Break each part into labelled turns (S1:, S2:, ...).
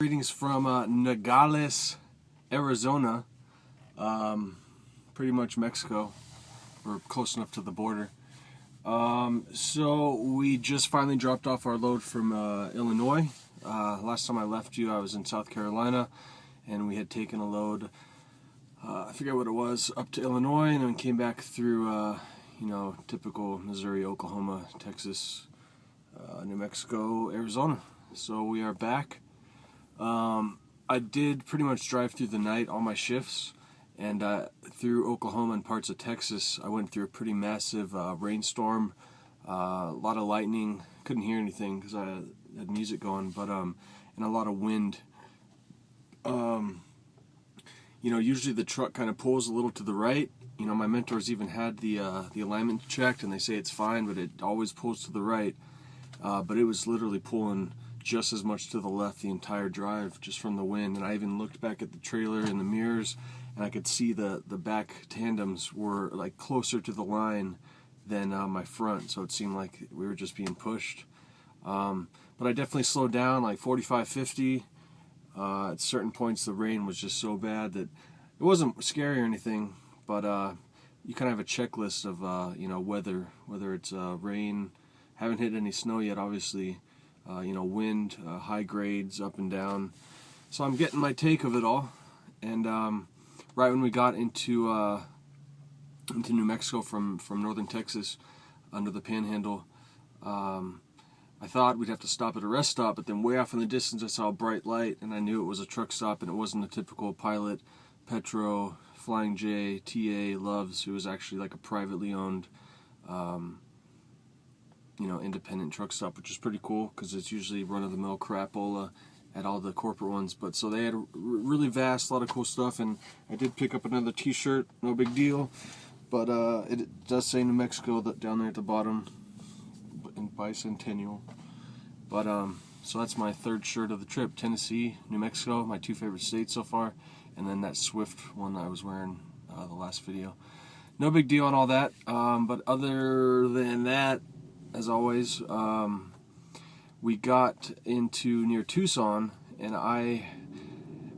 S1: Greetings from Nogales, Arizona, pretty much Mexico. We're close enough to the border. So we just finally dropped off our load from Illinois. Last time I left you, I was in South Carolina, and we had taken a load, I forget what it was, up to Illinois, and then came back through, typical Missouri, Oklahoma, Texas, New Mexico, Arizona. So we are back. I did pretty much drive through the night, all my shifts, and through Oklahoma and parts of Texas. I went through a pretty massive rainstorm, a lot of lightning. Couldn't hear anything because I had music going, but and a lot of wind. Usually the truck kind of pulls a little to the right. My mentors even had the alignment checked, and they say it's fine, but it always pulls to the right. But it was literally pulling just as much to the left the entire drive, just from the wind. And I even looked back at the trailer in the mirrors, and I could see the back tandems were like closer to the line than my front, so it seemed like we were just being pushed. But I definitely slowed down, like 45, 50. At certain points the rain was just so bad that it wasn't scary or anything, but you kind of have a checklist of weather, whether it's rain. Haven't hit any snow yet, obviously. Wind, high grades, up and down. So I'm getting my take of it all. And right when we got into New Mexico from northern Texas, under the Panhandle, I thought we'd have to stop at a rest stop, but then way off in the distance I saw a bright light, and I knew it was a truck stop, and it wasn't a typical Pilot, Petro, Flying J, TA, Loves. It was actually like a privately owned independent truck stop, which is pretty cool because it's usually run-of-the-mill crapola at all the corporate ones. But so they had a really vast, a lot of cool stuff, and I did pick up another t-shirt, no big deal, but it does say New Mexico down there at the bottom in bicentennial. But so that's my third shirt of the trip: Tennessee, New Mexico, my two favorite states so far, and then that SWFT one I was wearing the last video. No big deal on all that, but other than that, as always, we got into near Tucson, and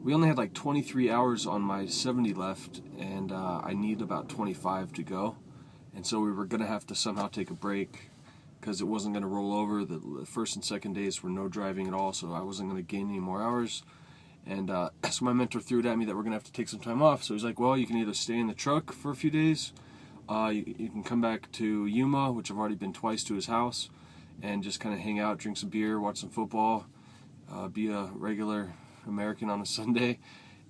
S1: we only had like 23 hours on my 70 left, and I need about 25 to go, and so we were going to have to somehow take a break because it wasn't going to roll over. The first and second days were no driving at all, so I wasn't going to gain any more hours. And so my mentor threw it at me that we're going to have to take some time off. So he's like, well, you can either stay in the truck for a few days, you can come back to Yuma, which I've already been twice, to his house, and just kind of hang out, drink some beer, watch some football, be a regular American on a Sunday.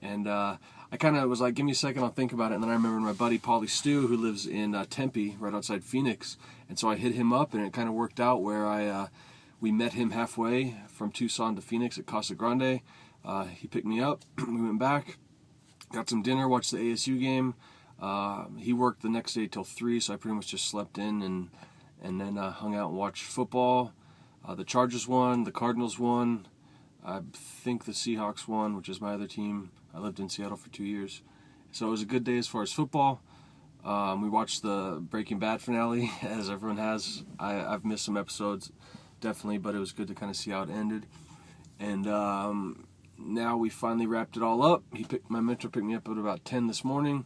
S1: And I kind of was like, give me a second, I'll think about it. And then I remember my buddy Paulie Stu, who lives in Tempe, right outside Phoenix. And so I hit him up, and it kind of worked out where we met him halfway from Tucson to Phoenix at Casa Grande. He picked me up, we went back, got some dinner, watched the ASU game. He worked the next day till 3, so I pretty much just slept in and then hung out and watched football. The Chargers won, the Cardinals won, I think the Seahawks won, which is my other team. I lived in Seattle for 2 years. So it was a good day as far as football. We watched the Breaking Bad finale, as everyone has. I've missed some episodes, definitely, but it was good to kind of see how it ended. And now we finally wrapped it all up. My mentor picked me up at about 10 this morning.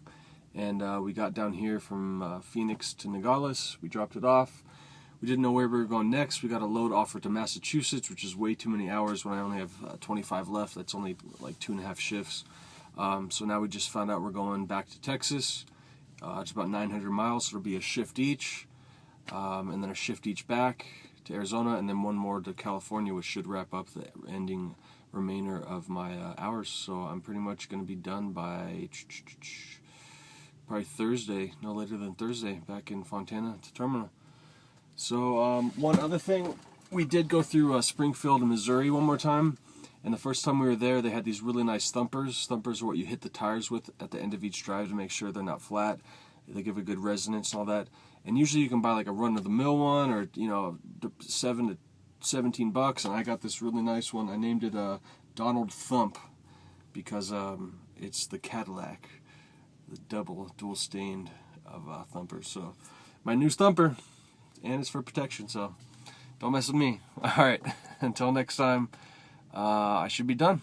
S1: And we got down here from Phoenix to Nogales. We dropped it off. We didn't know where we were going next. We got a load offer to Massachusetts, which is way too many hours when I only have 25 left. That's only like 2.5 shifts. So now we just found out we're going back to Texas. It's about 900 miles, so it'll be a shift each. And then a shift each back to Arizona, and then one more to California, which should wrap up the ending remainder of my hours. So I'm pretty much going to be done by probably Thursday, no later than Thursday, back in Fontana at the terminal. So one other thing, we did go through Springfield, Missouri one more time, and the first time we were there, they had these really nice thumpers. Thumpers are what you hit the tires with at the end of each drive to make sure they're not flat. They give a good resonance and all that. And usually you can buy like a run-of-the-mill one, or $7 to $17, and I got this really nice one. I named it Donald Thump because it's the Cadillac, the dual stained of thumpers. So my new thumper, and it's for protection, so don't mess with me. Alright, until next time, I should be done.